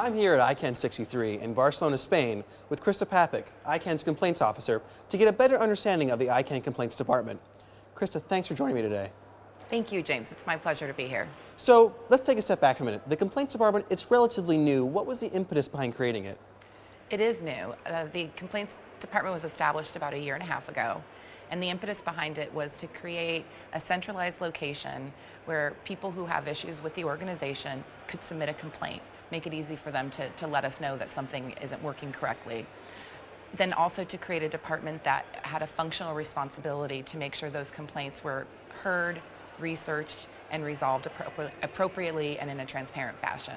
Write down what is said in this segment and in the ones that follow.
I'm here at ICANN 63 in Barcelona, Spain, with Krista Papac, ICANN's complaints officer, to get a better understanding of the ICANN Complaints Department. Krista, thanks for joining me today. Thank you, James. It's my pleasure to be here. So let's take a step back for a minute. The Complaints Department, it's relatively new. What was the impetus behind creating it? It is new. The Complaints Department was established about a year and a half ago, and the impetus behind it was to create a centralized location where people who have issues with the organization could submit a complaint, make it easy for them to let us know that something isn't working correctly. Then also to create a department that had a functional responsibility to make sure those complaints were heard, researched, and resolved appropriately and in a transparent fashion.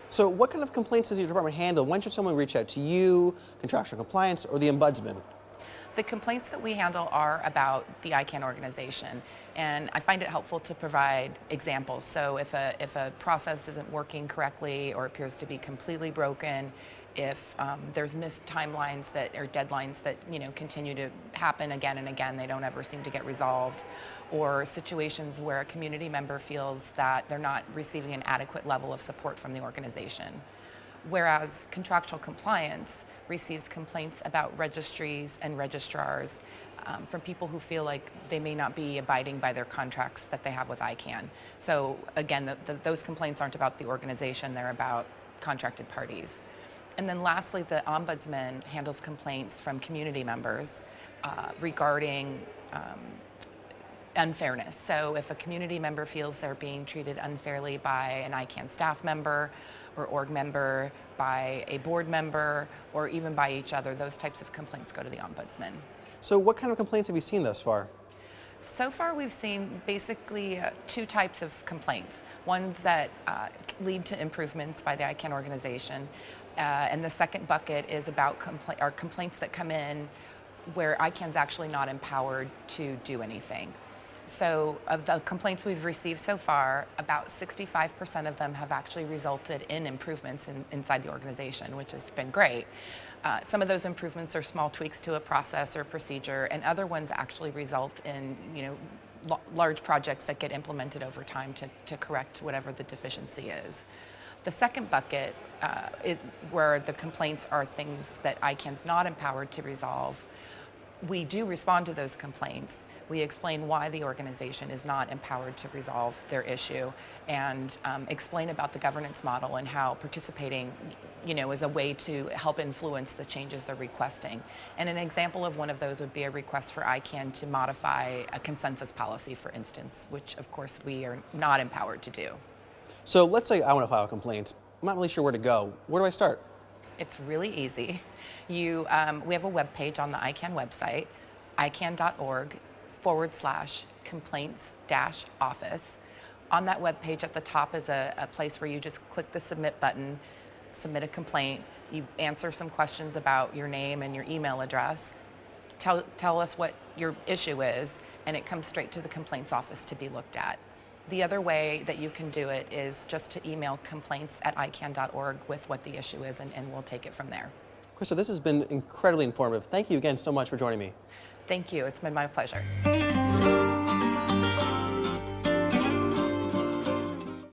So what kind of complaints does your department handle? When should someone reach out to you, contractual compliance, or the ombudsman? The complaints that we handle are about the ICANN organization, and I find it helpful to provide examples. So if a process isn't working correctly or appears to be completely broken, if there's missed timelines or deadlines that continue to happen again and again, they don't ever seem to get resolved, or situations where a community member feels that they're not receiving an adequate level of support from the organization. Whereas contractual compliance receives complaints about registries and registrars from people who feel like they may not be abiding by their contracts that they have with ICANN. So again, those complaints aren't about the organization, they're about contracted parties. And then lastly, the ombudsman handles complaints from community members regarding unfairness. So if a community member feels they're being treated unfairly by an ICANN staff member or org member, by a board member, or even by each other, those types of complaints go to the ombudsman. So what kind of complaints have you seen thus far? So far we've seen basically two types of complaints. Ones that lead to improvements by the ICANN organization, and the second bucket is about complaints that come in where ICANN's actually not empowered to do anything. So of the complaints we've received so far, about 65% of them have actually resulted in improvements inside the organization, which has been great. Some of those improvements are small tweaks to a process or procedure, and other ones actually result in large projects that get implemented over time to correct whatever the deficiency is. The second bucket is where the complaints are things that ICANN's not empowered to resolve. We do respond to those complaints. We explain why the organization is not empowered to resolve their issue, and explain about the governance model and how participating is a way to help influence the changes they're requesting. And an example of one of those would be a request for ICANN to modify a consensus policy, for instance, which of course we are not empowered to do. So let's say I want to file a complaint. I'm not really sure where to go. Where do I start? It's really easy. We have a web page on the ICANN website, icann.org/complaints-office. On that web page at the top is a place where you just click the submit button, submit a complaint, you answer some questions about your name and your email address, tell us what your issue is, and it comes straight to the complaints office to be looked at. The other way that you can do it is just to email complaints@icann.org with what the issue is, and we'll take it from there. Krista, this has been incredibly informative. Thank you again so much for joining me. Thank you. It's been my pleasure.